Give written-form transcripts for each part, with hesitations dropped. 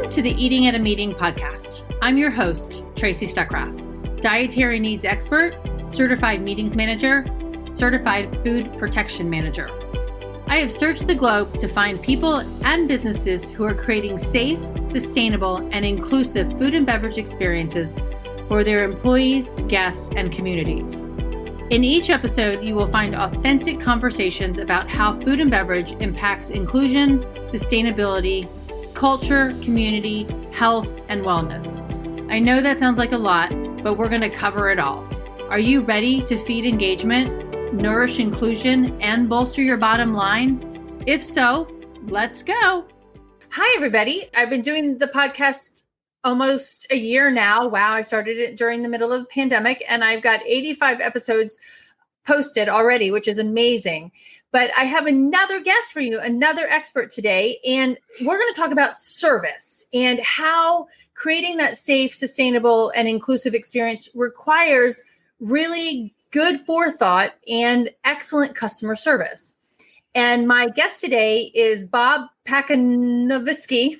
Welcome to the Eating at a Meeting podcast. I'm your host, Tracy Stuckrath, dietary needs expert, certified meetings manager, certified food protection manager. I have searched the globe to find people and businesses who are creating safe, sustainable, and inclusive food and beverage experiences for their employees, guests, and communities. In each episode, you will find authentic conversations about how food and beverage impacts inclusion, sustainability, culture, community, health, and wellness. I know that sounds like a lot, but we're going to cover it all. Are you ready to feed engagement, nourish inclusion, and bolster your bottom line? If so, let's go. Hi, everybody. I've been doing the podcast almost a year now. Wow, I started it during the middle of the pandemic, and I've got 85 episodes posted already, which is amazing. But I have another guest for you, another expert today, and we're going to talk about service and how creating that safe, sustainable, and inclusive experience requires really good forethought and excellent customer service. And my guest today is Bob Pacanovsky.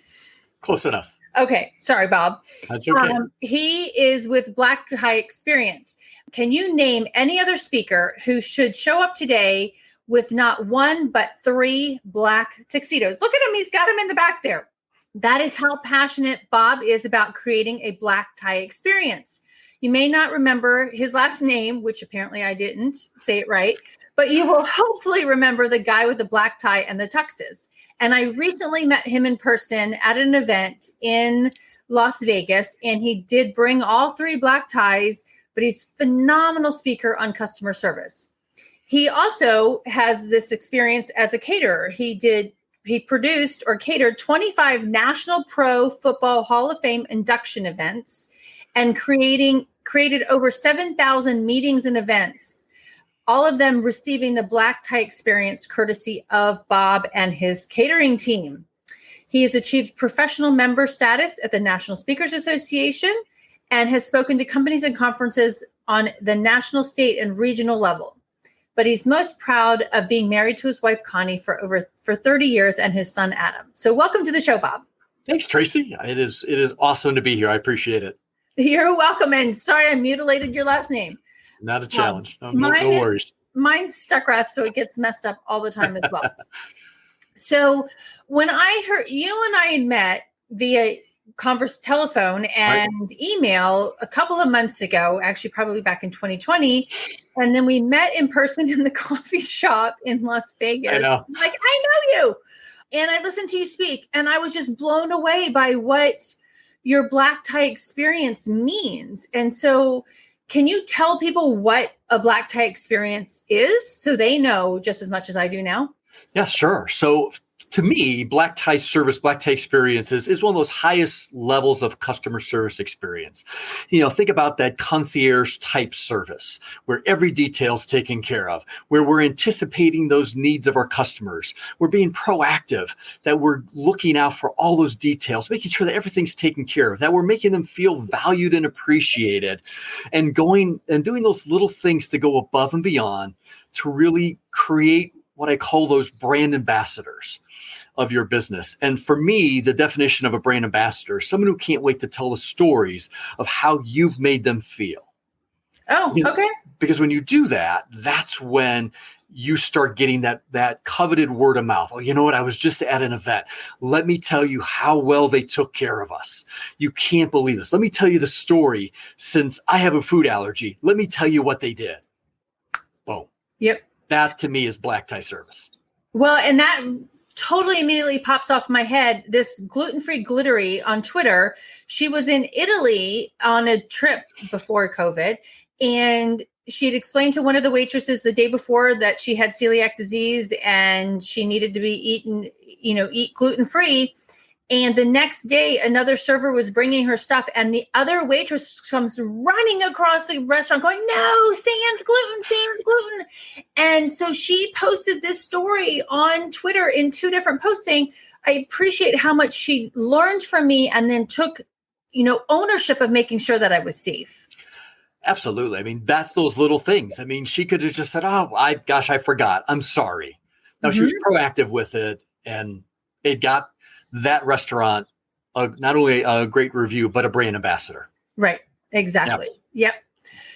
Close enough. Okay. Sorry, Bob. That's okay. He is with Black Tie Experience. Can you name any other speaker who should show up today with not one, but 3 black tuxedos? Look at him. He's got him in the back there. That is how passionate Bob is about creating a black tie experience. You may not remember his last name, which apparently I didn't say it right, but you will hopefully remember the guy with the black tie and the tuxes. And I recently met him in person at an event in Las Vegas, and he did bring all 3 black ties, but he's a phenomenal speaker on customer service. He also has this experience as a caterer. He produced or catered 25 National Pro Football Hall of Fame induction events and created over 7,000 meetings and events, all of them receiving the black tie experience courtesy of Bob and his catering team. He has achieved professional member status at the National Speakers Association and has spoken to companies and conferences on the national, state, and regional level. But he's most proud of being married to his wife, Connie, for 30 years and his son, Adam. So welcome to the show, Bob. Thanks, Tracy. It is awesome to be here. I appreciate it. You're welcome. And sorry, I mutilated your last name. Not a challenge. No worries. Mine's Stuckrath, so it gets messed up all the time as well. So when I heard you and I had met via telephone and email a couple of months ago, actually probably back in 2020. And then we met in person in the coffee shop in Las Vegas. I know. I know you. And I listened to you speak, and I was just blown away by what your black tie experience means. And so can you tell people what a black tie experience is so they know just as much as I do now? Yeah, sure. So to me, black tie service, black tie experiences is one of those highest levels of customer service experience. Think about that concierge type service where every detail is taken care of, where we're anticipating those needs of our customers. We're being proactive, that we're looking out for all those details, making sure that everything's taken care of, that we're making them feel valued and appreciated, and going and doing those little things to go above and beyond to really create what I call those brand ambassadors of your business. And for me, the definition of a brand ambassador is someone who can't wait to tell the stories of how you've made them feel. Oh, okay. Because when you do that, that's when you start getting that coveted word of mouth. Oh, you know what? I was just at an event. Let me tell you how well they took care of us. You can't believe this. Let me tell you the story. Since I have a food allergy, let me tell you what they did. Boom. Yep. That to me is black tie service. Well, and that totally immediately pops off my head. This gluten-free glittery on Twitter, she was in Italy on a trip before COVID, and she had explained to one of the waitresses the day before that she had celiac disease and she needed to be eat gluten-free. And the next day, another server was bringing her stuff, and the other waitress comes running across the restaurant going, "No, sans gluten. And so she posted this story on Twitter in 2 different posts saying, I appreciate how much she learned from me and then took, ownership of making sure that I was safe. Absolutely. I mean, that's those little things. I mean, she could have just said, I forgot. I'm sorry. No, she was proactive with it, and it got that restaurant not only a great review, but a brand ambassador. Right. Exactly. Yep.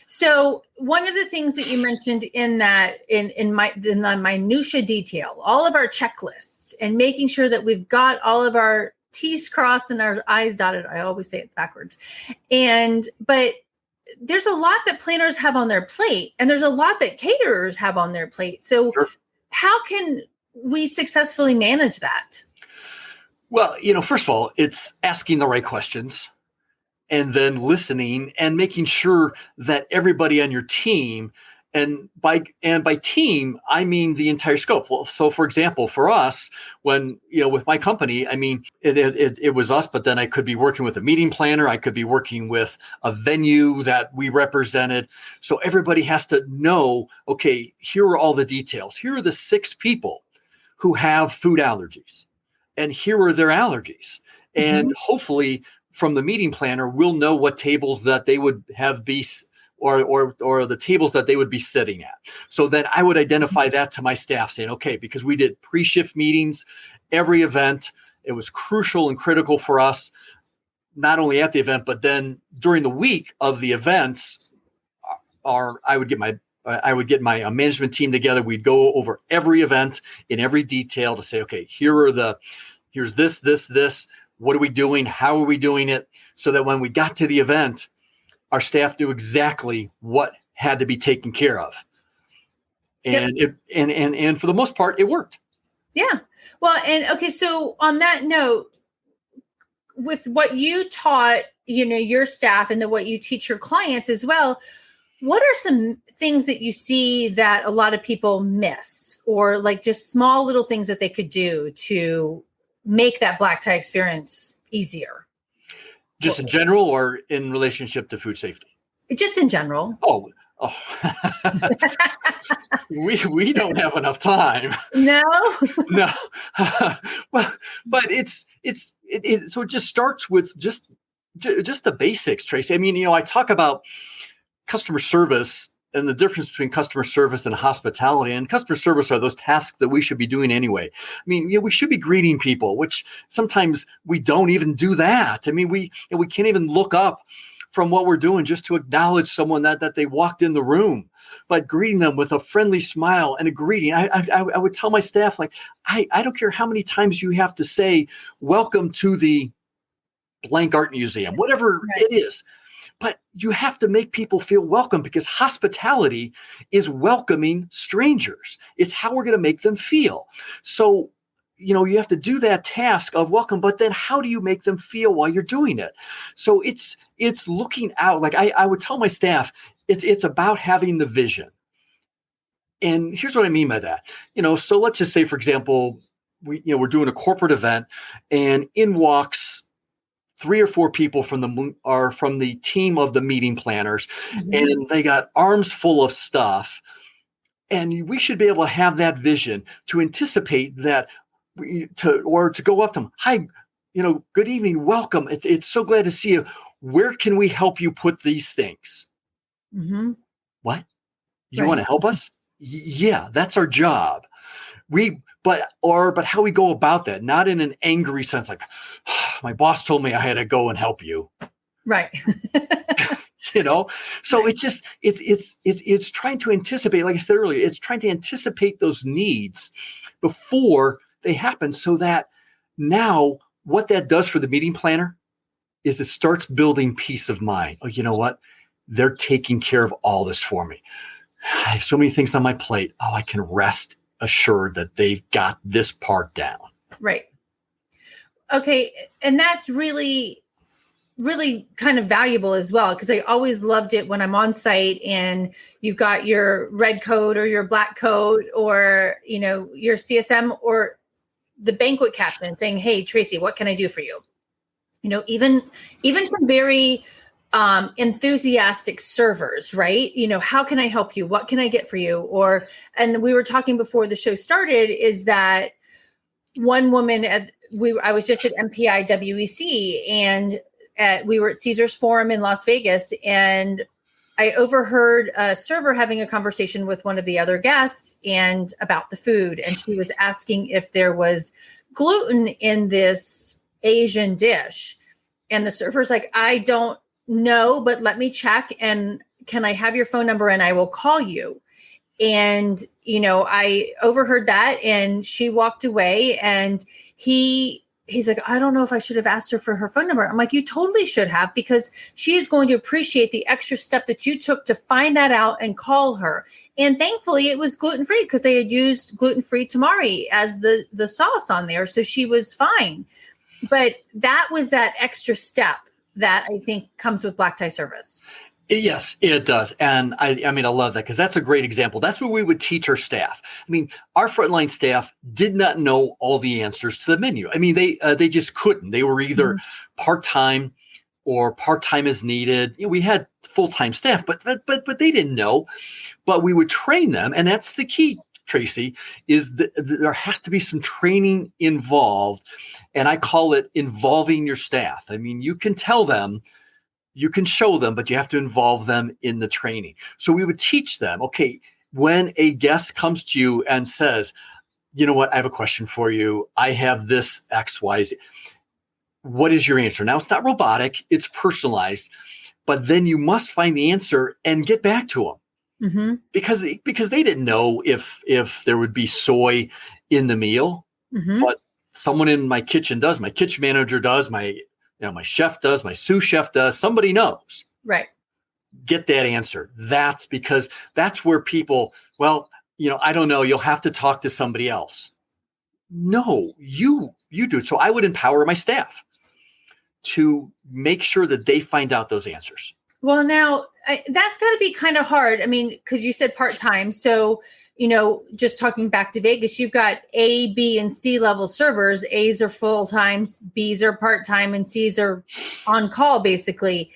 So one of the things that you mentioned in that, in the minutia detail, all of our checklists and making sure that we've got all of our T's crossed and our I's dotted. I always say it backwards. But there's a lot that planners have on their plate, and there's a lot that caterers have on their plate. So Sure. How can we successfully manage that? Well, first of all, it's asking the right questions, and then listening and making sure that everybody on your team, and by team, I mean the entire scope. Well, so for example, for us, when, with my company, I mean, it was us, but then I could be working with a meeting planner. I could be working with a venue that we represented. So everybody has to know, okay, here are all the details. Here are the 6 people who have food allergies, and here are their allergies. And hopefully from the meeting planner, we'll know what tables that they would have or the tables that they would be sitting at. So then I would identify that to my staff, saying, okay, because we did pre-shift meetings, every event, it was crucial and critical for us, not only at the event, but then during the week of the events, I would get my management team together. We'd go over every event in every detail to say, okay, here's this. What are we doing? How are we doing it? So that when we got to the event, our staff knew exactly what had to be taken care of. And and for the most part, it worked. Yeah. Well, and okay, so on that note, with what you taught, your staff, and what you teach your clients as well, what are some things that you see that a lot of people miss, or like just small little things that they could do to make that black tie experience easier? Just in general, or in relationship to food safety? Just in general. Oh. we don't have enough time. No. No. Well, but so it just starts with just the basics, Tracy. I mean, I talk about customer service and the difference between customer service and hospitality. And customer service are those tasks that we should be doing anyway. I mean, we should be greeting people, which sometimes we don't even do that. I mean, we can't even look up from what we're doing just to acknowledge someone that they walked in the room. But greeting them with a friendly smile and a greeting, I would tell my staff, like, I don't care how many times you have to say, welcome to the blank art museum, whatever it is. But you have to make people feel welcome, because hospitality is welcoming strangers. It's how we're going to make them feel. So, you have to do that task of welcome, but then how do you make them feel while you're doing it? So it's looking out. Like I would tell my staff, it's about having the vision. And here's what I mean by that. So let's just say, for example, we're doing a corporate event, and in walks 3 or 4 people from the team of the meeting planners, and they got arms full of stuff. And we should be able to have that vision to anticipate that, to go up to them. Hi, good evening, welcome. It's so glad to see you. Where can we help you put these things? What? You want to help us? Yeah, that's our job. But how we go about that, not in an angry sense, like, my boss told me I had to go and help you. Right. So it's trying to anticipate, like I said earlier, it's trying to anticipate those needs before they happen, so that now what that does for the meeting planner is it starts building peace of mind. Oh, you know what? They're taking care of all this for me. I have so many things on my plate. Oh, I can rest assured that they've got this part down. Right. Okay. And that's really, really kind of valuable as well, because I always loved it when I'm on site and you've got your red coat or your black coat, or, your CSM or the banquet captain saying, hey, Tracy, what can I do for you? Even some very enthusiastic servers, right? How can I help you? What can I get for you? And we were talking before the show started, is that one woman I was just at MPI WEC, and we were at Caesars Forum in Las Vegas, and I overheard a server having a conversation with one of the other guests and about the food. And she was asking if there was gluten in this Asian dish. And the server's like, I don't know, but let me check. And can I have your phone number and I will call you? And, I overheard that and she walked away and he's like, I don't know if I should have asked her for her phone number. I'm like, you totally should have, because she is going to appreciate the extra step that you took to find that out and call her. And thankfully it was gluten-free because they had used gluten-free tamari as the sauce on there. So she was fine. But that was that extra step that I think comes with black tie service. Yes, it does. And I love that because that's a great example. That's what we would teach our staff. Our frontline staff did not know all the answers to the menu. They just couldn't. They were either part-time or part-time as needed. We had full-time staff, but they didn't know. But we would train them. And that's the key, Tracy, is that there has to be some training involved. And I call it involving your staff. You can tell them, you can show them, but you have to involve them in the training. So we would teach them, okay, when a guest comes to you and says, you know what, I have a question for you. I have this XYZ. What is your answer? Now, it's not robotic, it's personalized, but then you must find the answer and get back to them. Mm-hmm. Because they didn't know if there would be soy in the meal, but someone in my kitchen does. My kitchen manager does. My chef does, my sous chef does, somebody knows. Right. Get that answer. That's because that's where people, I don't know, you'll have to talk to somebody else. No, you do it. So I would empower my staff to make sure that they find out those answers. Well, now that's got to be kind of hard. Because you said part-time. So, just talking back to Vegas, you've got A, B, and C level servers. A's are full-time, B's are part-time, and C's are on call, basically.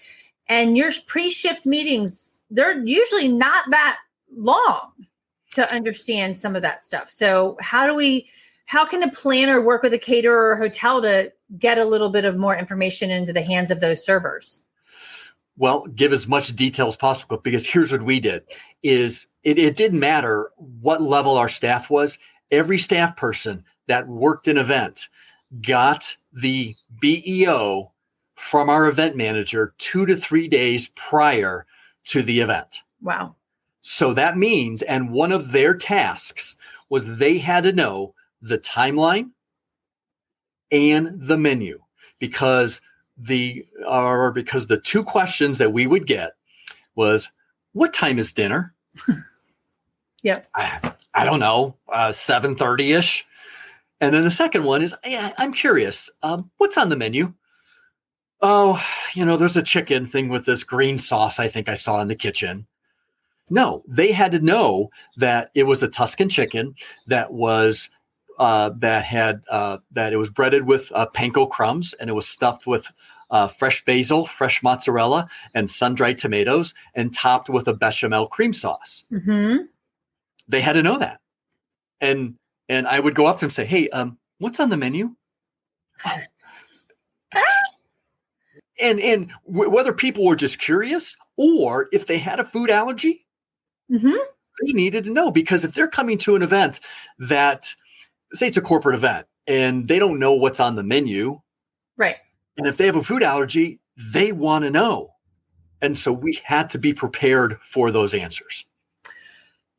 And your pre-shift meetings, they're usually not that long to understand some of that stuff. So how can a planner work with a caterer or hotel to get a little bit of more information into the hands of those servers? Well, give as much detail as possible, because here's what we did is it didn't matter what level our staff was. Every staff person that worked an event got the BEO from our event manager 2 to 3 days prior to the event. Wow. So that means, and one of their tasks was they had to know the timeline and the menu, because the two questions that we would get was, what time is dinner? Yep. I don't know, 7:30-ish. And then the second one is, I'm curious, what's on the menu? Oh, there's a chicken thing with this green sauce I think I saw in the kitchen. No, they had to know that it was a Tuscan chicken that was that it was breaded with panko crumbs, and it was stuffed with fresh basil, fresh mozzarella, and sun-dried tomatoes, and topped with a bechamel cream sauce. Mm-hmm. They had to know that. And I would go up to them and say, hey, what's on the menu? and whether people were just curious or if they had a food allergy, they needed to know. Because if they're coming to an event that, say it's a corporate event, and they don't know what's on the menu. Right. And if they have a food allergy, they want to know. And so we had to be prepared for those answers.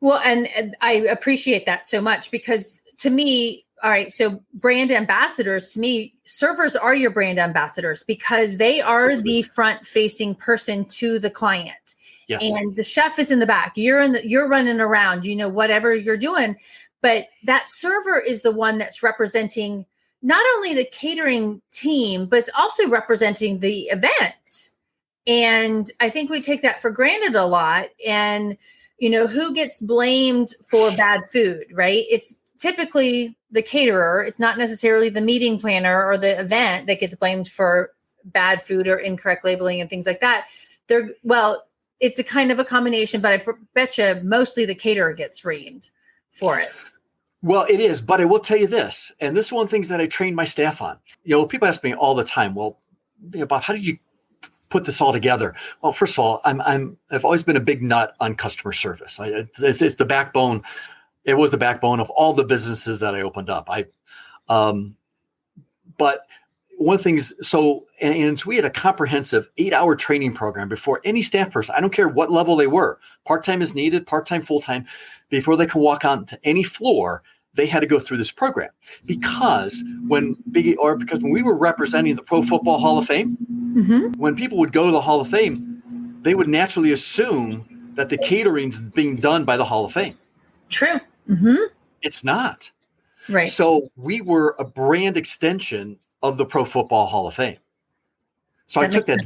Well, and I appreciate that so much, because to me, all right, so brand ambassadors, to me, servers are your brand ambassadors, because they are the front-facing person to the client. Yes. And the chef is in the back. You're running around, whatever you're doing. But that server is the one that's representing not only the catering team, but it's also representing the event. And I think we take that for granted a lot. And, who gets blamed for bad food, right? It's typically the caterer. It's not necessarily the meeting planner or the event that gets blamed for bad food or incorrect labeling and things like that. It's a kind of a combination, but I bet you mostly the caterer gets reamed for it. Well, it is, but I will tell you this, and this is one of the things that I train my staff on. People ask me all the time, well, Bob, how did you put this all together? Well, first of all, I've always been a big nut on customer service. It's the backbone. It was the backbone of all the businesses that I opened up. But one of the things, so we had a comprehensive 8-hour training program before any staff person, I don't care what level they were, part-time is needed, part-time, full-time, before they can walk on to any floor, they had to go through this program. Because when we were representing the Pro Football Hall of Fame, when people would go to the Hall of Fame, they would naturally assume that the catering's being done by the Hall of Fame. True. It's not. Right. So we were a brand extension of the Pro Football Hall of Fame. So I took that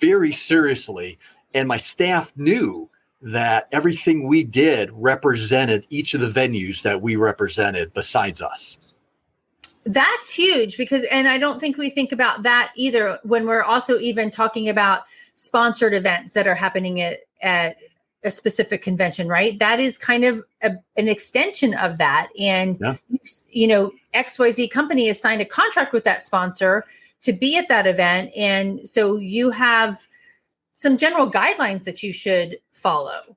very seriously, and my staff knew that everything we did represented each of the venues that we represented besides us. That's huge because, and I don't think we think about that either when we're also even talking about sponsored events that are happening at a specific convention, right? That is kind of an extension of that. And, XYZ company has signed a contract with that sponsor to be at that event. And so you have some general guidelines that you should follow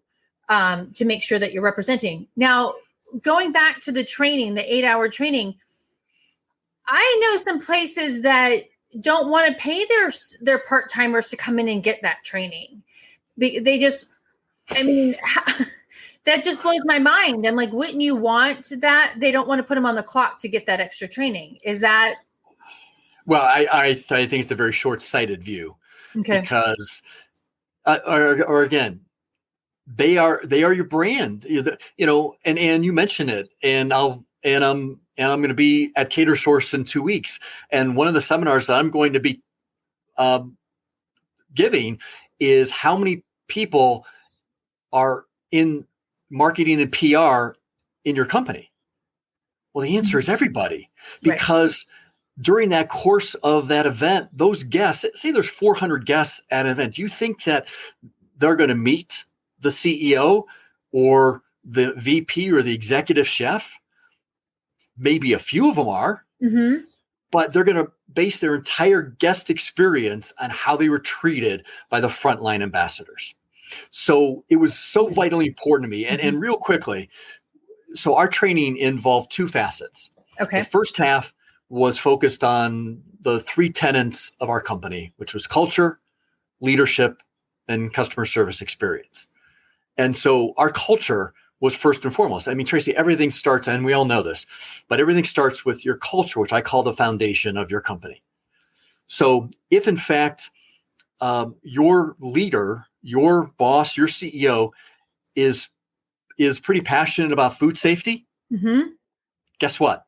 to make sure that you're representing. Now, going back to the training, the 8-hour training, I know some places that don't want to pay their part-timers to come in and get that training. They just, that just blows my mind. I'm like, wouldn't you want that? They don't want to put them on the clock to get that extra training. Is that? Well, I think it's a very short-sighted view. Okay. Because, or again, they are your brand, and you mentioned it, and I'm going to be at Cater Source in 2 weeks. And one of the seminars that I'm going to be giving is how many people are in marketing and PR in your company. Well, the answer is everybody, because during that course of that event, those guests, say there's 400 guests at an event. Do you think that they're going to meet the CEO or the VP or the executive chef? Maybe a few of them are, but they're going to base their entire guest experience on how they were treated by the frontline ambassadors. So it was so vitally important to me. And real quickly, so our training involved 2 facets. Okay. The first half was focused on the 3 tenets of our company, which was culture, leadership, and customer service experience. And so our culture was first and foremost. Tracy, everything starts, and we all know this, but everything starts with your culture, which I call the foundation of your company. So if in fact your leader, your boss, your CEO is pretty passionate about food safety, guess what?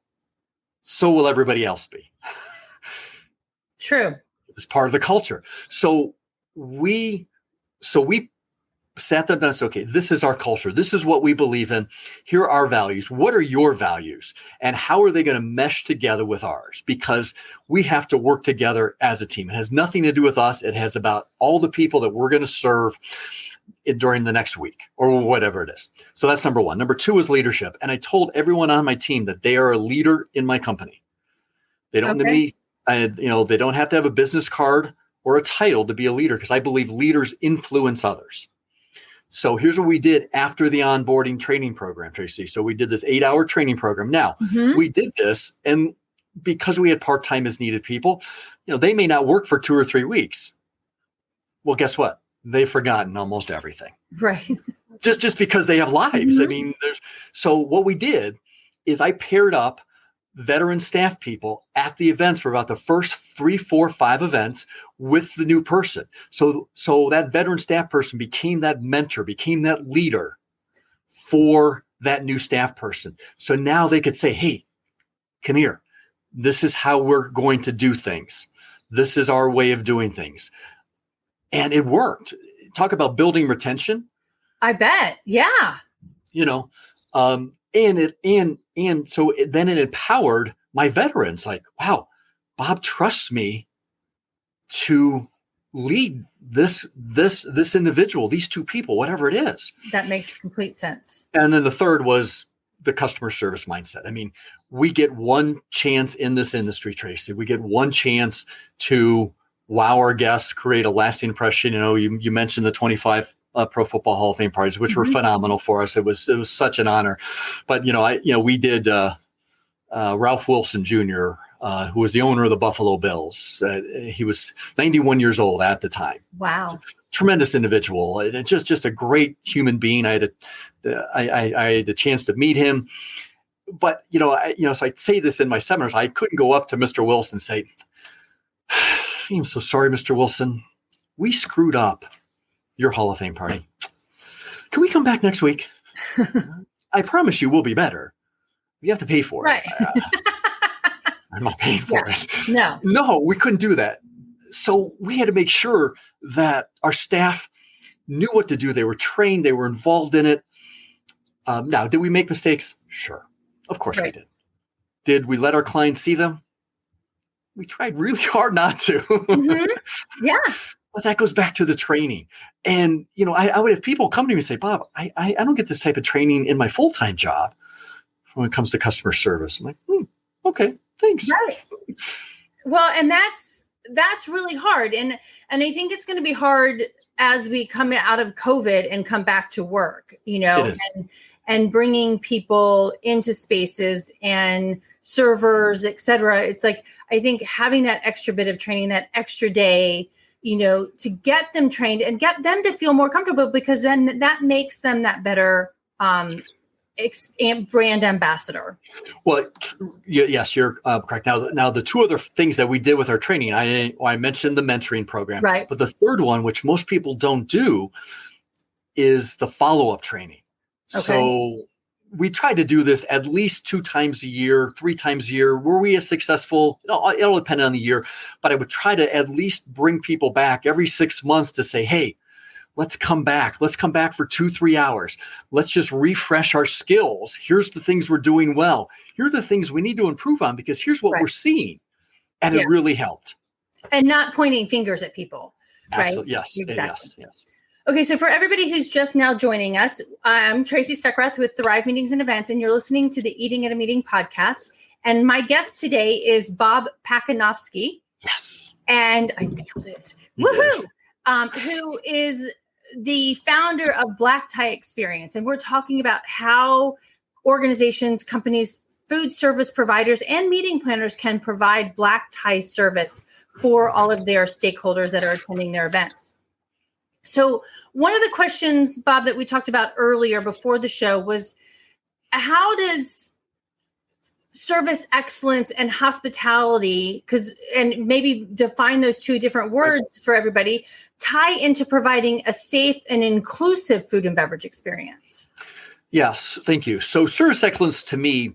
So will everybody else be. True. It's part of the culture. So we sat them down and said, okay, this is our culture. This is what we believe in. Here are our values. What are your values? And how are they going to mesh together with ours? Because we have to work together as a team. It has nothing to do with us. It has about all the people that we're going to serve during the next week or whatever it is. So that's number 1. Number 2 is leadership. And I told everyone on my team that they are a leader in my company. They don't need they don't have to have a business card or a title to be a leader, because I believe leaders influence others. So here's what we did after the onboarding training program, Tracy. So we did this 8-hour training program. Now, we did this, and because we had part-time as needed people, they may not work for 2 or 3 weeks. Well, guess what? They've forgotten almost everything. Right. Just because they have lives. So what we did is I paired up veteran staff people at the events for about the first 3, 4, 5 events with the new person. So that veteran staff person became that mentor, became that leader for that new staff person. So now they could say, hey, come here. This is how we're going to do things. This is our way of doing things. And it worked. Talk about building retention. I bet. Yeah. And so then it empowered my veterans. Like, wow, Bob trusts me to lead this individual, these 2 people, whatever it is. That makes complete sense. And then the third was the customer service mindset. We get one chance in this industry, Tracy. We get one chance to wow our guests, create a lasting impression. You mentioned the 25 Pro Football Hall of Fame parties, which were phenomenal for us. It was such an honor. But we did Ralph Wilson Jr., who was the owner of the Buffalo Bills. He was 91 years old at the time. Wow. Tremendous individual, and just a great human being. I had the chance to meet him. But, so I'd say this in my seminars. I couldn't go up to Mr. Wilson and say, I'm so sorry, Mr. Wilson. We screwed up your Hall of Fame party. Can we come back next week? I promise you we'll be better. You have to pay for it. Right. I'm not paying for it. No, we couldn't do that. So we had to make sure that our staff knew what to do. They were trained. They were involved in it. Now, did we make mistakes? Sure. Of course we did. Did we let our clients see them? We tried really hard not to. Mm-hmm. Yeah. But that goes back to the training. And, I would have people come to me and say, Bob, I don't get this type of training in my full-time job when it comes to customer service. I'm like, okay, thanks. Right. Well, and that's really hard. And I think it's going to be hard as we come out of COVID and come back to work, and bringing people into spaces and servers, et cetera. It's like, I think having that extra bit of training, that extra day, to get them trained and get them to feel more comfortable, because then that makes them that better brand ambassador. Well, yes, you're correct. Now, the two other things that we did with our training, I mentioned the mentoring program, right? But the third one, which most people don't do, is the follow-up training. Okay. So we try to do this at least 2 times a year, 3 times a year. Were we as successful? It'll depend on the year, but I would try to at least bring people back every 6 months to say, hey, let's come back. Let's come back for 2-3 hours. Let's just refresh our skills. Here's the things we're doing well. Here are the things we need to improve on, because here's what we're seeing. And it really helped. And not pointing fingers at people. Absolutely. Right? Yes. Exactly. Yes. Okay, so for everybody who's just now joining us, I'm Tracy Stuckrath with Thrive Meetings and Events, and you're listening to the Eating at a Meeting podcast. And my guest today is Bob Pacanovsky. Yes. And I nailed it. Woohoo! Who is the founder of Black Tie Experience. And we're talking about how organizations, companies, food service providers, and meeting planners can provide black tie service for all of their stakeholders that are attending their events. So one of the questions, Bob, that we talked about earlier before the show was, how does service excellence and hospitality, and maybe define those 2 different words for everybody, tie into providing a safe and inclusive food and beverage experience? Yes, thank you. So service excellence to me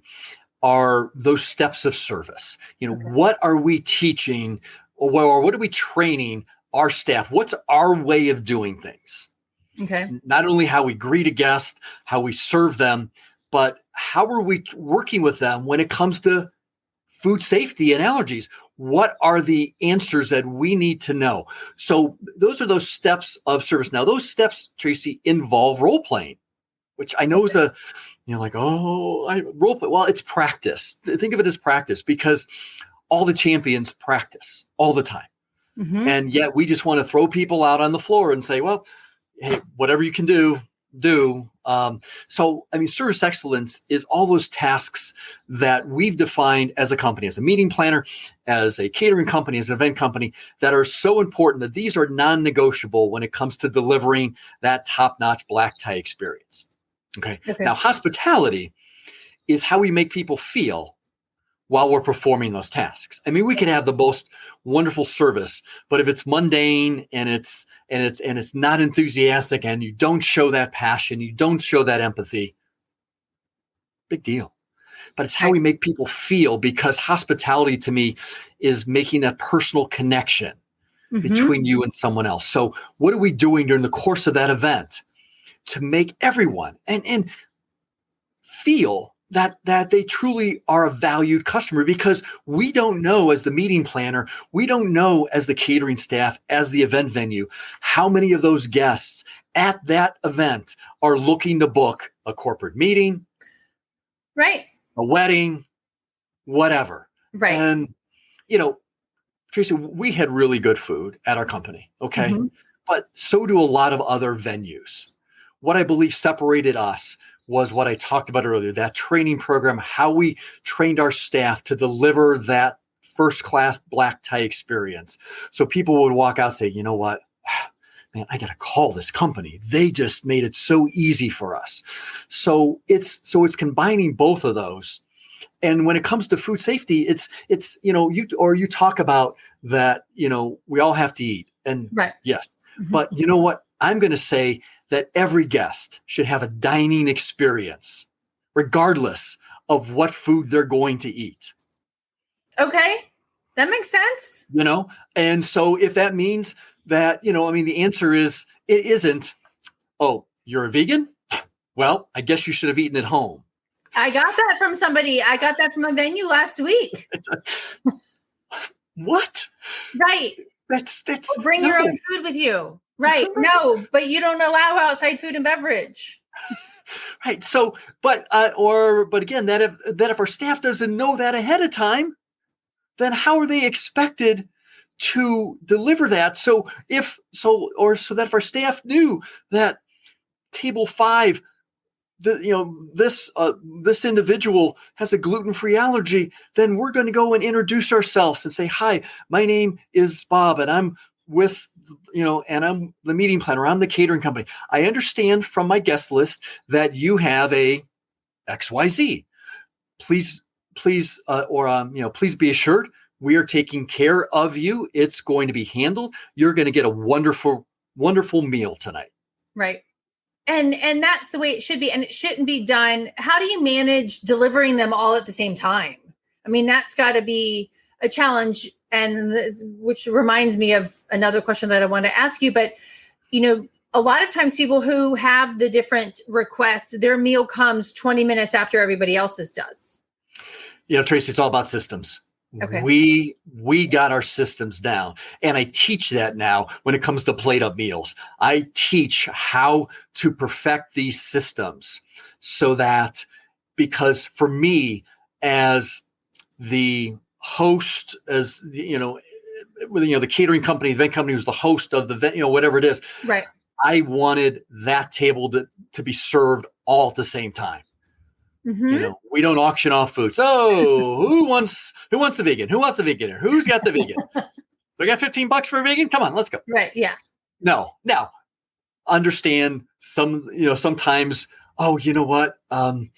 are those steps of service. What are we teaching, or what are we training our staff? What's our way of doing things? Okay. Not only how we greet a guest, how we serve them, but how are we working with them when it comes to food safety and allergies? What are the answers that we need to know? So those are those steps of service. Now, those steps, Tracy, involve role playing, which I know is role play. Well, it's practice. Think of it as practice, because all the champions practice all the time. Mm-hmm. And yet we just want to throw people out on the floor and say, well, hey, whatever you can do. Service excellence is all those tasks that we've defined as a company, as a meeting planner, as a catering company, as an event company, that are so important that these are non-negotiable when it comes to delivering that top-notch black tie experience. Okay. Now, hospitality is how we make people feel while we're performing those tasks. I mean, we can have the most wonderful service, but if it's mundane and it's not enthusiastic, and you don't show that passion, you don't show that empathy, big deal. But it's how we make people feel, because hospitality to me is making that personal connection between you and someone else. So what are we doing during the course of that event to make everyone and feel that they truly are a valued customer? Because we don't know, as the meeting planner, we don't know as the catering staff, as the event venue, how many of those guests at that event are looking to book a corporate meeting, right, a wedding, whatever. Right. And, Tracy, we had really good food at our company. Okay. Mm-hmm. But so do a lot of other venues. What I believe separated us was what I talked about earlier, that training program, how we trained our staff to deliver that first class black tie experience. So people would walk out and say, you know what, man, I got to call this company. They just made it so easy for us. So it's combining both of those. And when it comes to food safety, it's you talk about that, we all have to eat. And right. Yes, but you know what? I'm going to say that every guest should have a dining experience, regardless of what food they're going to eat. Okay. That makes sense. And so if that means that, the answer is, it isn't, oh, you're a vegan? Well, I guess you should have eaten at home. I got that from somebody. I got that from a venue last week. What? Right. That's or bring your own food with you. Right. No, but you don't allow outside food and beverage. Right. So, but again, that if our staff doesn't know that ahead of time, then how are they expected to deliver that? So that if our staff knew that table 5, this individual has a gluten-free allergy, then we're going to go and introduce ourselves and say, hi, my name is Bob, and I'm with, and I'm the meeting planner. I'm the catering company. I understand from my guest list that you have a XYZ. Please be assured we are taking care of you. It's going to be handled. You're going to get a wonderful, wonderful meal tonight. Right. And that's the way it should be. And it shouldn't be done. How do you manage delivering them all at the same time? I mean, that's got to be a challenge. And which reminds me of another question that I want to ask you. But, a lot of times people who have the different requests, their meal comes 20 minutes after everybody else's does. Tracy, it's all about systems. Okay. We got our systems down, and I teach that now when it comes to plate up meals. I teach how to perfect these systems so that, because for me as the host, as the catering company, event company who's the host of the event, whatever it is, right? I wanted that table to be served all at the same time. Mm-hmm. We don't auction off food. So who wants the vegan? Who wants the vegan? Who's got the vegan? We got $15 for a vegan? Come on, let's go. Right. Yeah. No. Now, understand sometimes, oh, you know what? So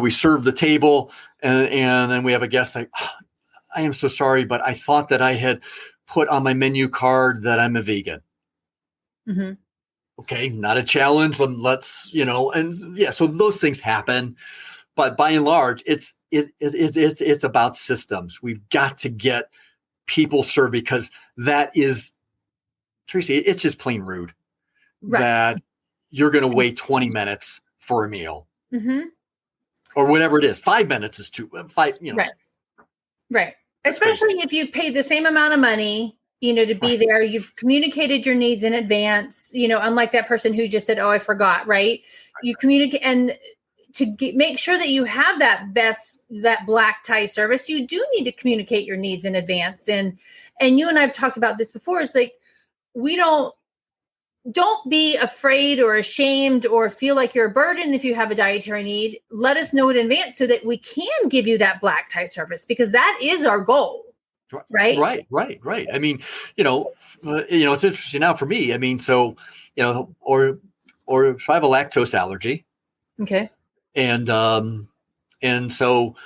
we serve the table and then we have a guest like, oh, I am so sorry, but I thought that I had put on my menu card that I'm a vegan. Mm-hmm. Okay, not a challenge. Let's, so those things happen, but by and large, it's about systems. We've got to get people served, because that is, Tracy, it's just plain rude that you're going to wait 20 minutes for a meal, or whatever it is. 5 minutes is too 5. Right. Especially if you paid the same amount of money, to be there. You've communicated your needs in advance, unlike that person who just said, oh, I forgot, right? You communicate, and to make sure that you have that black tie service, you do need to communicate your needs in advance. And you and I've talked about this before. It's like, we don't be afraid or ashamed or feel like you're a burden if you have a dietary need. Let us know in advance so that we can give you that black tie service, because that is our goal. Right. I mean, it's interesting now for me. I mean, so, or if I have a lactose allergy. Okay. And so,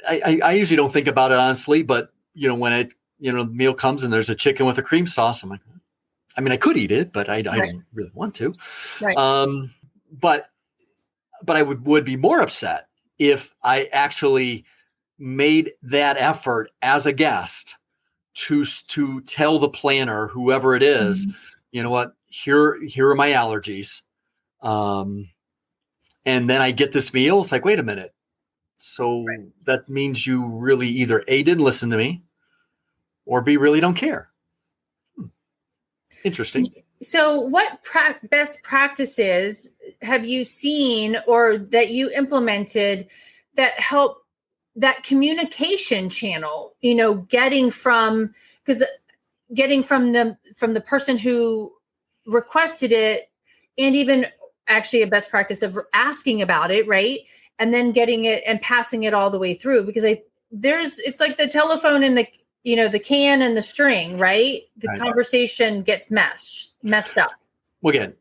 I usually don't think about it honestly, but when the meal comes and there's a chicken with a cream sauce, I'm like, I mean, I could eat it, but I don't really want to. Right. But I would be more upset if I actually made that effort as a guest to tell the planner, whoever it is, you know what, here are my allergies. And then I get this meal. It's like, wait a minute. So that means you really either A, didn't listen to me, or B, really don't care. Interesting. So what best practices have you seen or that you implemented that help that communication channel, getting from the person who requested it, and even actually a best practice of asking about it, right? And then getting it and passing it all the way through, because it's like the telephone and the can and the string, right? The conversation gets messed up. Well, again,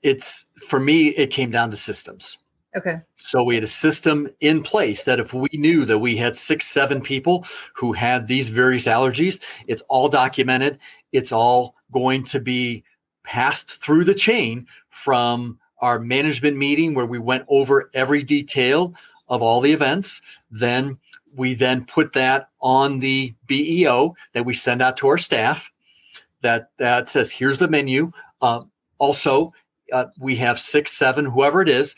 for me, it came down to systems. Okay. So we had a system in place that if we knew that we had 6, 7 people who had these various allergies, it's all documented. It's all going to be passed through the chain from our management meeting where we went over every detail of all the events. Then we put that on the BEO that we send out to our staff that says, here's the menu. Also, we have 6, 7, whoever it is.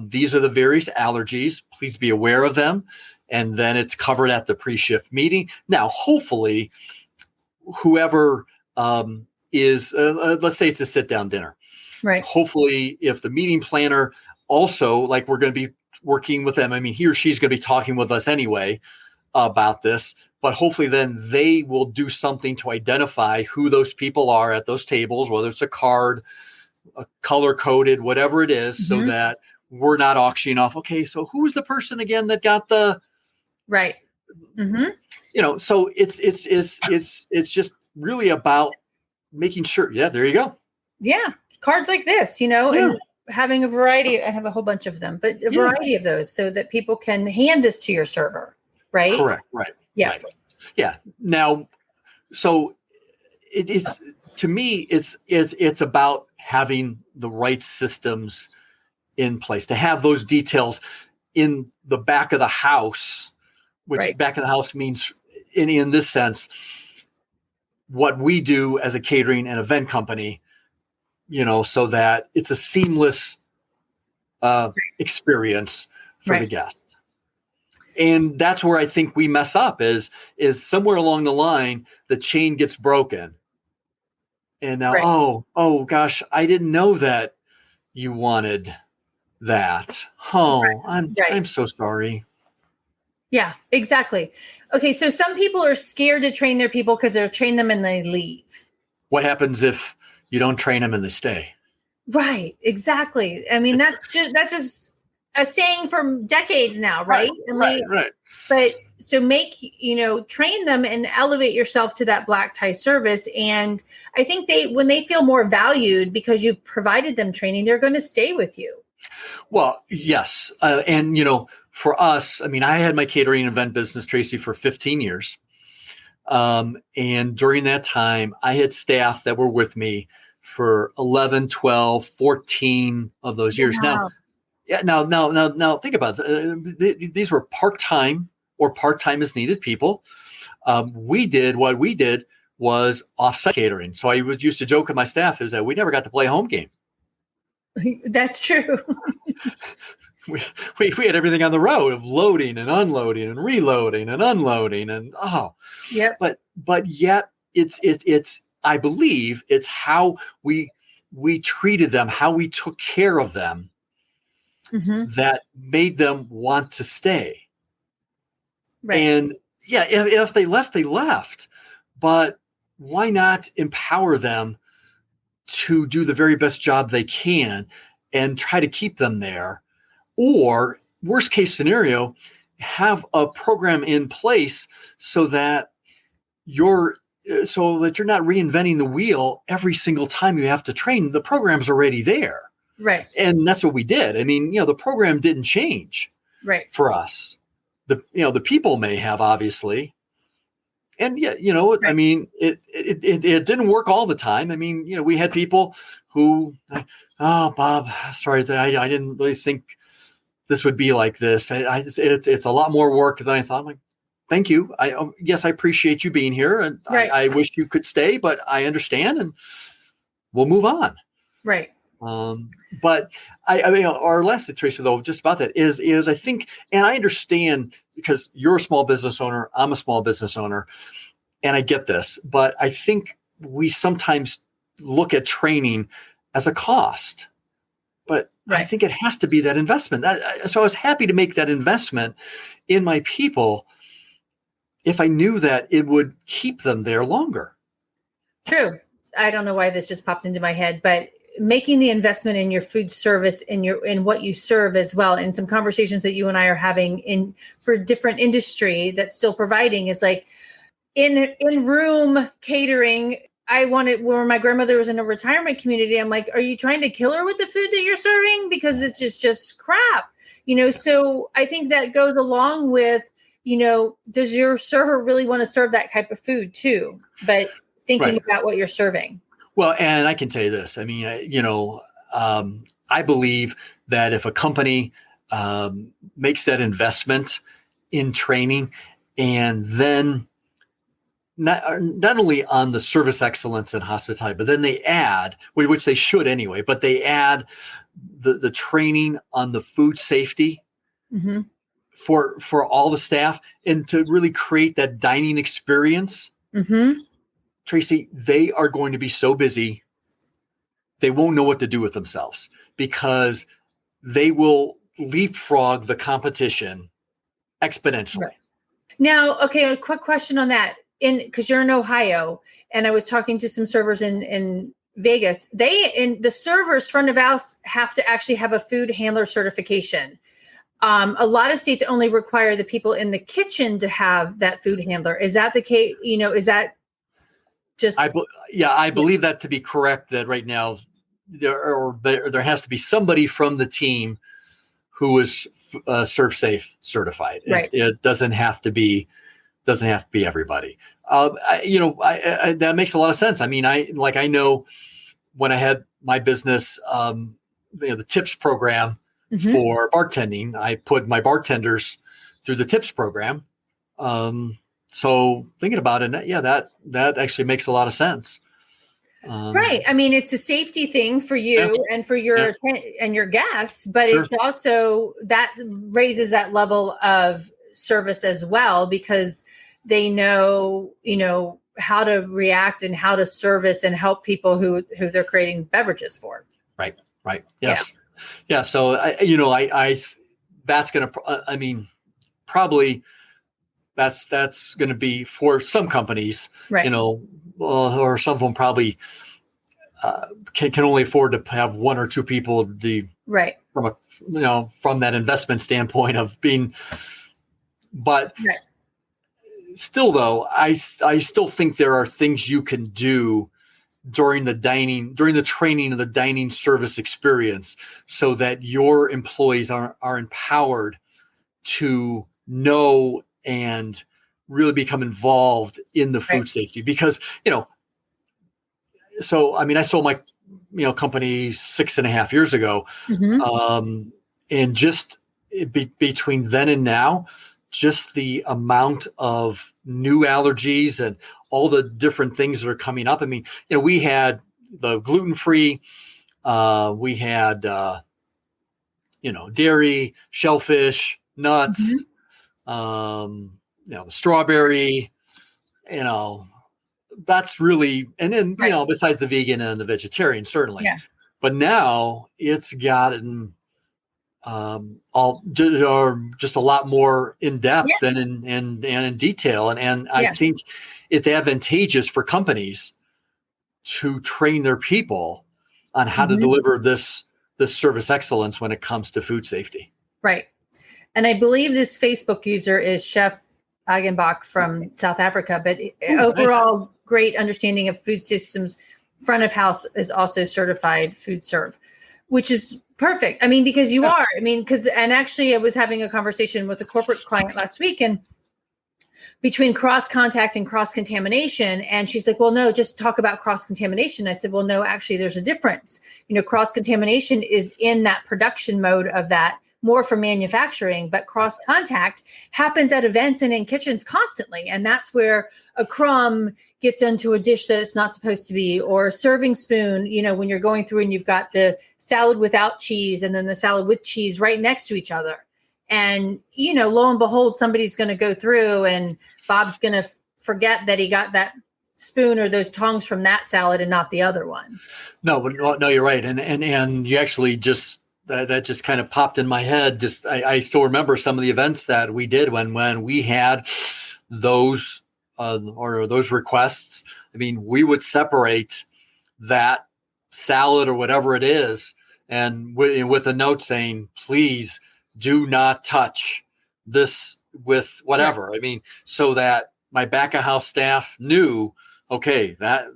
These are the various allergies. Please be aware of them. And then it's covered at the pre-shift meeting. Now, hopefully, whoever is, let's say it's a sit-down dinner. Right. Hopefully, if the meeting planner also, like we're going to be working with them, I mean, he or she's going to be talking with us anyway about this, but hopefully then they will do something to identify who those people are at those tables, whether it's a card, a color-coded, whatever it is, so that we're not auctioning off, okay, so who's the person again that got the... Right. Mm-hmm. So it's just really about making sure, there you go. Yeah. Cards like this, and having a variety. I have a whole bunch of them, but a variety of those so that people can hand this to your server, right? Correct. Right. Yeah. Right. Yeah. Now, so it's to me, it's about having the right systems in place, to have those details in the back of the house, which back of the house means in this sense, what we do as a catering and event company, so that it's a seamless experience for the guest. And that's where I think we mess up is somewhere along the line, the chain gets broken. And now, oh gosh, I didn't know that you wanted that. Oh, I'm so sorry. Yeah, exactly. Okay. So some people are scared to train their people because they'll train them and they leave. What happens if you don't train them and they stay? Right. Exactly. I mean, that's just a saying from decades now, right? Right. But so train them and elevate yourself to that black tie service. And I think when they feel more valued because you provided them training, they're going to stay with you. Well, yes. And, for us, I mean, I had my catering event business, Tracy, for 15 years. And during that time, I had staff that were with me for 11, 12, 14 of those years. Wow. Now think about it. These were part-time or part-time as needed people. What we did was off-site catering. So I used to joke with my staff is that we never got to play a home game. That's true. we had everything on the road of loading and unloading and reloading and unloading and but yet it's I believe it's how we treated them, how we took care of them that made them want to stay. Right. And if they left, they left. But why not empower them to do the very best job they can and try to keep them there? Or worst case scenario, have a program in place so that you're not reinventing the wheel every single time you have to train. The program's already there. Right. And that's what we did. I mean, the program didn't change for us. The people may have, obviously. And I mean, it didn't work all the time. I mean, we had people who, oh, Bob, sorry, I didn't really think this would be like this. It's a lot more work than I thought. I'm like, thank you. I appreciate you being here, and I wish you could stay, but I understand, and we'll move on. Right. But I mean, our last Tracy, though, just about that is I think, and I understand because you're a small business owner, I'm a small business owner, and I get this, but I think we sometimes look at training as a cost, but I think it has to be that investment. So I was happy to make that investment in my people if I knew that it would keep them there longer. True. I don't know why this just popped into my head, but making the investment in your food service, in what you serve as well. And some conversations that you and I are having for different industry that's still providing is like in room catering. Where my grandmother was in a retirement community, I'm like, are you trying to kill her with the food that you're serving? Because it's just crap, So I think that goes along with, does your server really want to serve that type of food too? But thinking about what you're serving. Well, and I can tell you this. I mean, I believe that if a company makes that investment in training and then not only on the service excellence and hospitality, but then they add, which they should anyway, but they add the training on the food safety for all the staff and to really create that dining experience. Tracy, they are going to be so busy, they won't know what to do with themselves because they will leapfrog the competition exponentially. Right. Now, okay, a quick question on that. Because you're in Ohio, and I was talking to some servers in Vegas. The servers front of house have to actually have a food handler certification. A lot of states only require the people in the kitchen to have that food handler. Is that the case? Is that just? I believe that to be correct. That right now, there has to be somebody from the team who is Serve Safe certified. Right. It doesn't have to be everybody. That makes a lot of sense. I mean, I know when I had my business, the tips program for bartending, I put my bartenders through the tips program. So thinking about it, that actually makes a lot of sense. Right. I mean, it's a safety thing for you and for your and your guests, but it's also that raises that level of service as well because they know, how to react and how to service and help people who they're creating beverages for. Right. Yes. Yeah. So I that's going to, probably that's going to be for some companies, right. Or some of them probably can only afford to have one or two people right. From that investment standpoint of being, but right. Still though, I still think there are things you can do during the training of the dining service experience so that your employees are empowered to know and really become involved in the food safety because, so, I sold my, company 6.5 years ago. And just between then and now, just the amount of new allergies and all the different things that are coming up. We had the gluten-free, we had, dairy, shellfish, nuts, the strawberry, that's really, and then, besides the vegan and the vegetarian, certainly. Yeah. But now it's gotten just a lot more in depth and in detail. And I think it's advantageous for companies to train their people on how to deliver this service excellence when it comes to food safety. Right. And I believe this Facebook user is Chef Agenbach from South Africa, but overall, nice. Great understanding of food systems. Front of house is also certified food serve, which is perfect. Because you are. And actually, I was having a conversation with a corporate client last week, and between cross contact and cross contamination, and she's like, "Well, no, just talk about cross contamination." I said, "Well, no, actually, there's a difference. Cross contamination is in that production mode of that." More for manufacturing, but cross contact happens at events and in kitchens constantly. And that's where a crumb gets into a dish that it's not supposed to be, or a serving spoon, when you're going through and you've got the salad without cheese and then the salad with cheese right next to each other. And, lo and behold, somebody's going to go through and Bob's going to forget that he got that spoon or those tongs from that salad and not the other one. No, you're right. And you actually that just kind of popped in my head. I still remember some of the events that we did when we had those or those requests. We would separate that salad or whatever it is, and with a note saying, please do not touch this with whatever. I mean, so that my back of house staff knew, okay, that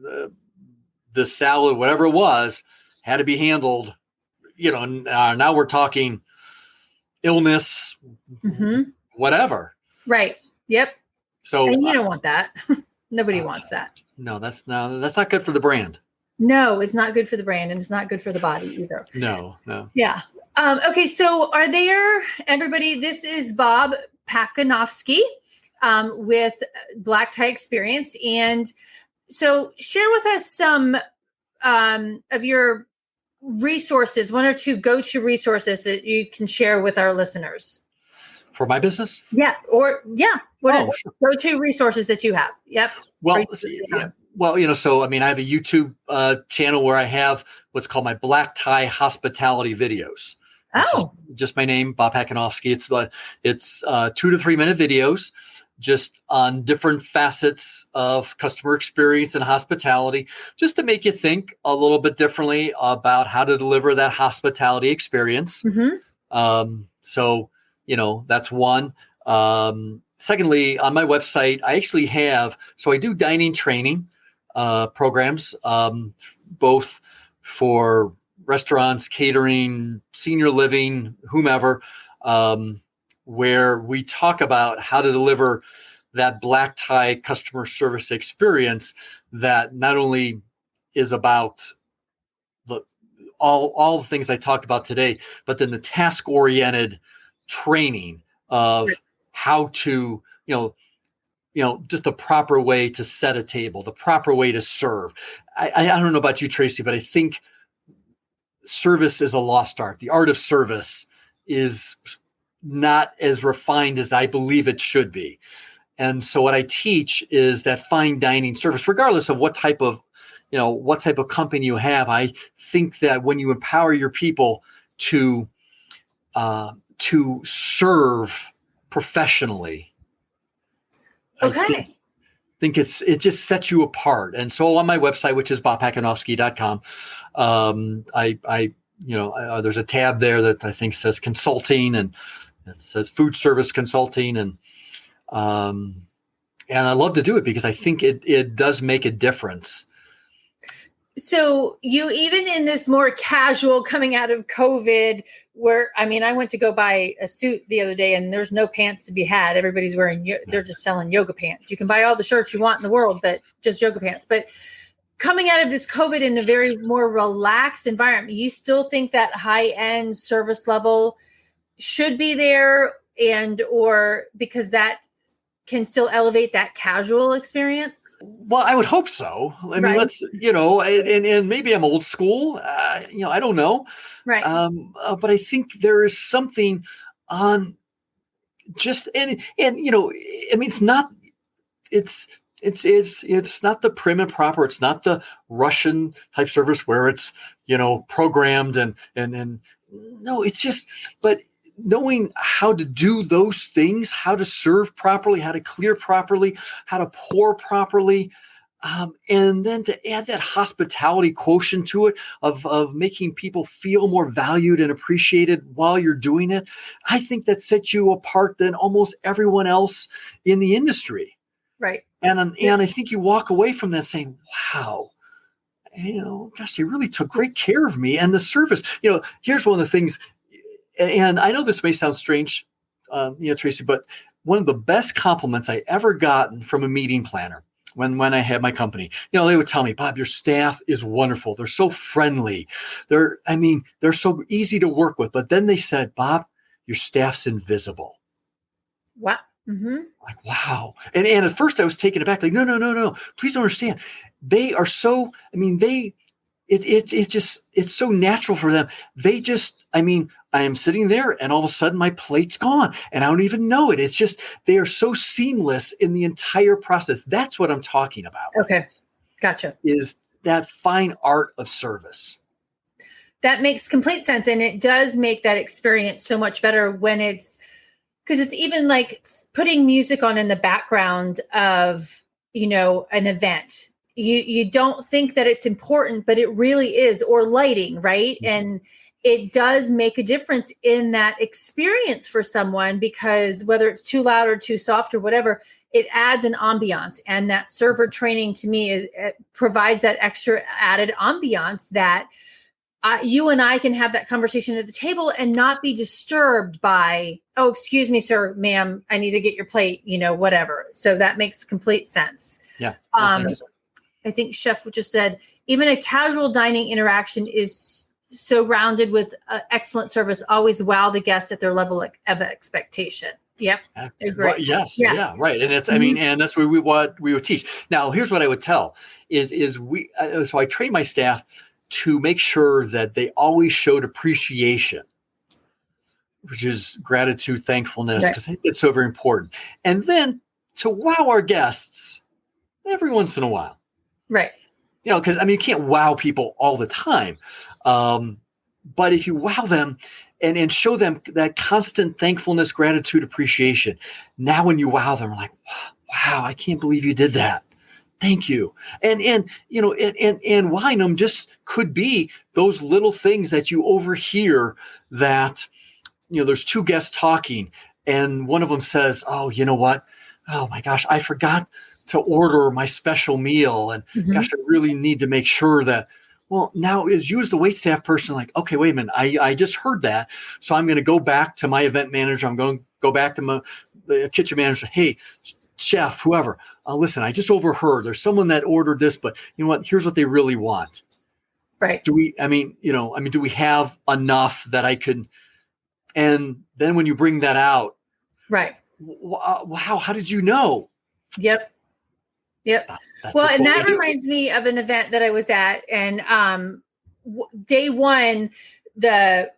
the salad, whatever it was, had to be handled. Now we're talking illness, whatever. Right. Yep. So and you don't want that. Nobody wants that. No, that's not good for the brand. No, it's not good for the brand, and it's not good for the body either. No. Yeah. Okay. So everybody, this is Bob Pacanovsky with Black Tie Experience. And so share with us some of your resources, one or two go-to resources that you can share with our listeners. For my business? Yeah. What sure. Go-to resources that you have. Yep. Well, so, I have a YouTube channel where I have what's called my Black Tie Hospitality videos. Oh. Just my name, Bob Pacanovsky. It's 2 to 3 minute videos just on different facets of customer experience and hospitality, just to make you think a little bit differently about how to deliver that hospitality experience. So, that's one. Secondly, on my website, I actually have, I do dining training programs, both for restaurants, catering, senior living, whomever, where we talk about how to deliver that black tie customer service experience that not only is about all the things I talked about today, but then the task-oriented training of how to, just the proper way to set a table, the proper way to serve. I don't know about you, Tracy, but I think service is a lost art. The art of service is not as refined as I believe it should be. And so what I teach is that fine dining service, regardless of what type of company you have. I think that when you empower your people to serve professionally, okay, I think it just sets you apart. And so on my website, which is bobpacanovsky.com, there's a tab there that I think says consulting, and it says food service consulting, and I love to do it because I think it does make a difference. So you, even in this more casual coming out of COVID, where, I went to go buy a suit the other day and there's no pants to be had. Everybody's they're just selling yoga pants. You can buy all the shirts you want in the world, but just yoga pants. But coming out of this COVID in a very more relaxed environment, you still think that high-end service level should be there, or because that can still elevate that casual experience? Well, I would hope so. I mean, let's, and maybe I'm old school, I don't know. Right. But I think there is something on just, it's not the prim and proper. It's not the Russian type service where it's, programmed and no, it's just, but knowing how to do those things, how to serve properly, how to clear properly, how to pour properly, and then to add that hospitality quotient to it of making people feel more valued and appreciated while you're doing it. I think that sets you apart than almost everyone else in the industry. Right. And I think you walk away from that saying, wow, gosh, they really took great care of me. And the service, here's one of the things. And I know this may sound strange, Tracy, but one of the best compliments I ever gotten from a meeting planner when I had my company, they would tell me, Bob, your staff is wonderful. They're so friendly. They're so easy to work with. But then they said, Bob, your staff's invisible. Wow. Mm-hmm. Like, wow. And at first I was taken aback. Like, no. Please don't understand. They are so, it's so natural for them. They just, I am sitting there and all of a sudden my plate's gone and I don't even know it. It's just, they are so seamless in the entire process. That's what I'm talking about. Okay. Gotcha. Is that fine art of service. That makes complete sense. And it does make that experience so much better when because it's even like putting music on in the background of, an event. you don't think that it's important, but it really is, or lighting, right? Mm-hmm. And it does make a difference in that experience for someone, because whether it's too loud or too soft or whatever, it adds an ambiance. And that server training to me it provides that extra added ambiance that you and I can have that conversation at the table and not be disturbed by, oh, excuse me, sir, ma'am, I need to get your plate, whatever. So that makes complete sense. Yeah. I think Chef just said, even a casual dining interaction is so rounded with excellent service, always wow the guest at their level of expectation. Yep. Agree. Right, yes. Yeah. Right. And it's, and that's what we would teach. Now, here's what I would tell is so I train my staff to make sure that they always showed appreciation, which is gratitude, thankfulness, because I think it's so very important. And then to wow our guests every once in a while. Right. Because you can't wow people all the time. But if you wow them and show them that constant thankfulness, gratitude, appreciation, now when you wow them, like, wow, I can't believe you did that. Thank you. And wowing them just could be those little things that you overhear that, there's two guests talking and one of them says, oh, you know what? Oh my gosh, I forgot to order my special meal. And gosh, I really need to make sure that, well, now is you as the waitstaff person like, okay, wait a minute. I just heard that. So I'm going to go back to my event manager. I'm going to go back to the kitchen manager. Hey, chef, whoever, listen, I just overheard there's someone that ordered this, but you know what? Here's what they really want. Right. Do we have enough that I could, and then when you bring that out, right. Wow. How did you know? Yep. Well, and that reminds me of an event that I was at, and day one, the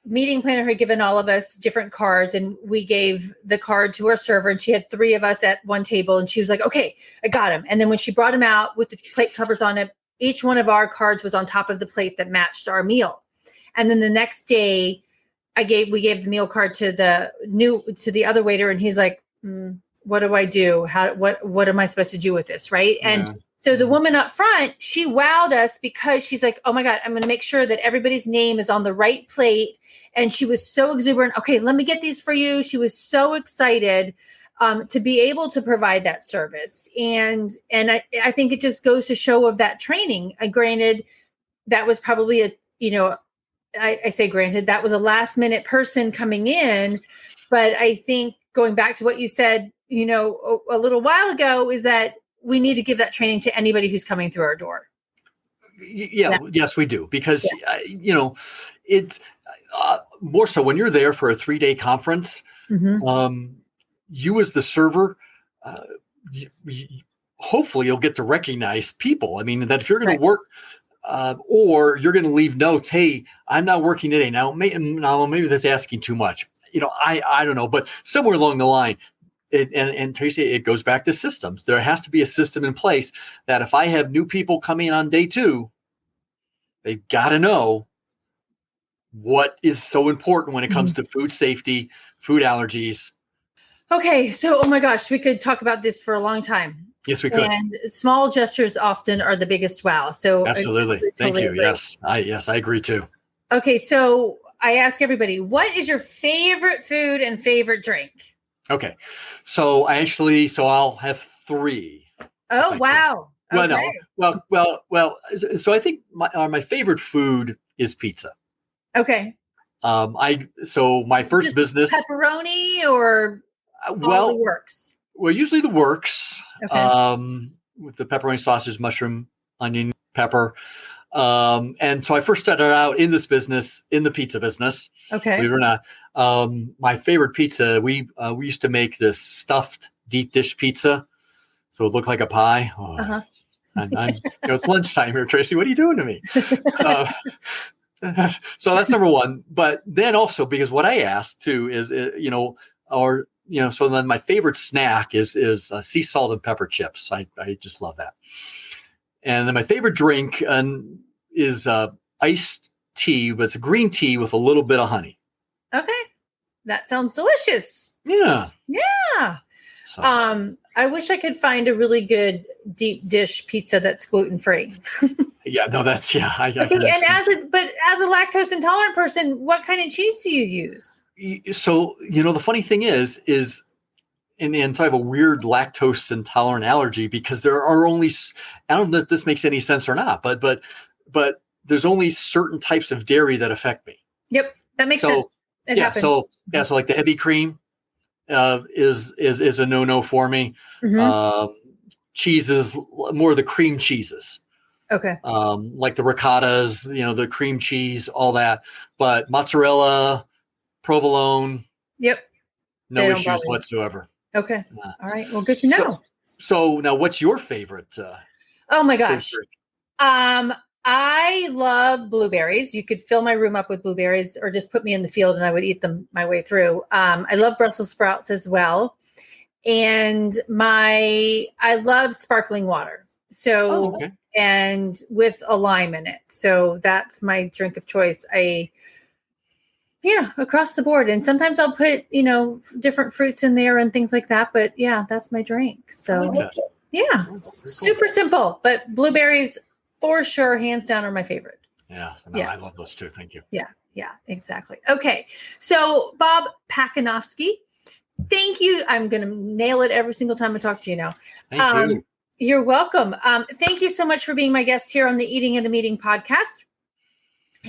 meeting planner had given all of us different cards, and we gave the card to our server, and she had 3 of us at one table, and she was like, okay, I got him. And then when she brought him out with the plate covers on it, each one of our cards was on top of the plate that matched our meal. And then the next day we gave the meal card to the other waiter, and he's like, what do I do? What am I supposed to do with this? Right. And so the woman up front, she wowed us because she's like, oh my God, I'm going to make sure that everybody's name is on the right plate. And she was so exuberant. Okay, let me get these for you. She was so excited to be able to provide that service. And I think it just goes to show of that training. Granted, that was probably I say granted, that was a last minute person coming in. But I think going back to what you said, a little while ago, is that we need to give that training to anybody who's coming through our door. Yeah. Yes, we do. Because, it's more so when you're there for a 3-day conference, you as the server, hopefully you'll get to recognize people. That if you're going to work or you're going to leave notes, hey, I'm not working today. Now maybe that's asking too much. I don't know, but somewhere along the line, and Tracy, it goes back to systems. There has to be a system in place that if I have new people coming on day 2, they've got to know what is so important when it comes to food safety, food allergies. Okay. So, oh my gosh, we could talk about this for a long time. Yes, we could. And small gestures often are the biggest wow. So absolutely. Thank you. Agree. Yes, I agree too. Okay. So I ask everybody, what is your favorite food and favorite drink? Okay. So I'll have 3. Oh, wow. Okay. Well, so I think my favorite food is pizza. Okay. My first just business, pepperoni or all the works? Well, usually the works, okay. With the pepperoni, sausage, mushroom, onion, pepper. And so I first started out in this business, in the pizza business. Okay. Believe it or not. My favorite pizza, we used to make this stuffed deep dish pizza. So it looked like a pie. Oh, it's lunchtime here, Tracy. What are you doing to me? So that's number one. But then also, because what I asked too is, so then my favorite snack is sea salt and pepper chips. I just love that. And then my favorite drink is iced tea, but it's a green tea with a little bit of honey. Okay. That sounds delicious. Yeah. Yeah. So. I wish I could find a really good deep dish pizza that's gluten-free. Yeah, no, that's, I and as a lactose intolerant person, what kind of cheese do you use? So, the funny thing is, and so I have a weird lactose intolerant allergy because there are only, I don't know if this makes any sense or not, but there's only certain types of dairy that affect me. Yep. That makes sense. It happens. So like the heavy cream is a no for me. Mm-hmm. Cheeses, more of the cream cheeses. Okay. Like the ricottas, the cream cheese, all that. But mozzarella, provolone. Yep. No issues whatsoever. Okay. All right. Well, good to know. So now, what's your favorite? Oh my gosh. I love blueberries. You could fill my room up with blueberries or just put me in the field and I would eat them my way through. I love Brussels sprouts as well. And I love sparkling water. So, and with a lime in it. So that's my drink of choice. Across the board. And sometimes I'll put, different fruits in there and things like that. But yeah, that's my drink. So it's super simple, but blueberries for sure, hands down, are my favorite. I love those too. Thank you. Yeah, exactly. Okay. So Bob Pacanovsky, thank you. I'm going to nail it every single time I talk to you now. Thank you. You're welcome. Thank you so much for being my guest here on the Eating at a Meeting podcast.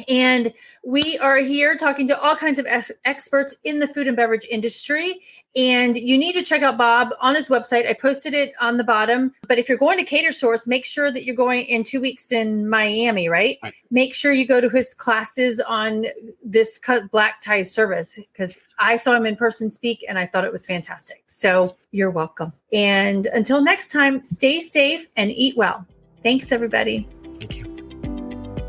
And we are here talking to all kinds of experts in the food and beverage industry. And you need to check out Bob on his website. I posted it on the bottom. But if you're going to Cater Source, make sure that you're going in 2 weeks in Miami, right? Make sure you go to his classes on this black tie service, because I saw him in person speak and I thought it was fantastic. So you're welcome. And until next time, stay safe and eat well. Thanks, everybody. Thank you.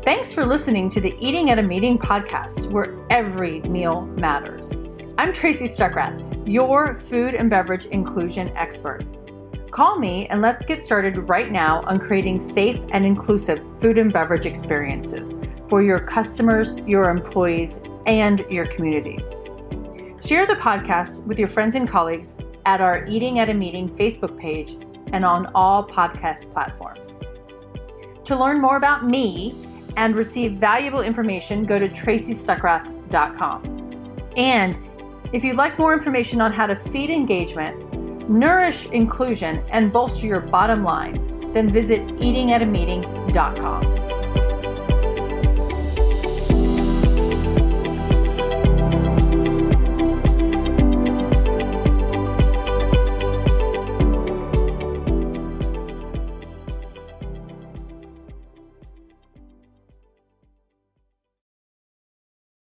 Thanks for listening to the Eating at a Meeting podcast, where every meal matters. I'm Tracy Stuckrath, your food and beverage inclusion expert. Call me and let's get started right now on creating safe and inclusive food and beverage experiences for your customers, your employees, and your communities. Share the podcast with your friends and colleagues at our Eating at a Meeting Facebook page and on all podcast platforms. To learn more about me and receive valuable information, go to tracystuckrath.com. And if you'd like more information on how to feed engagement, nourish inclusion, and bolster your bottom line, then visit eatingatameeting.com.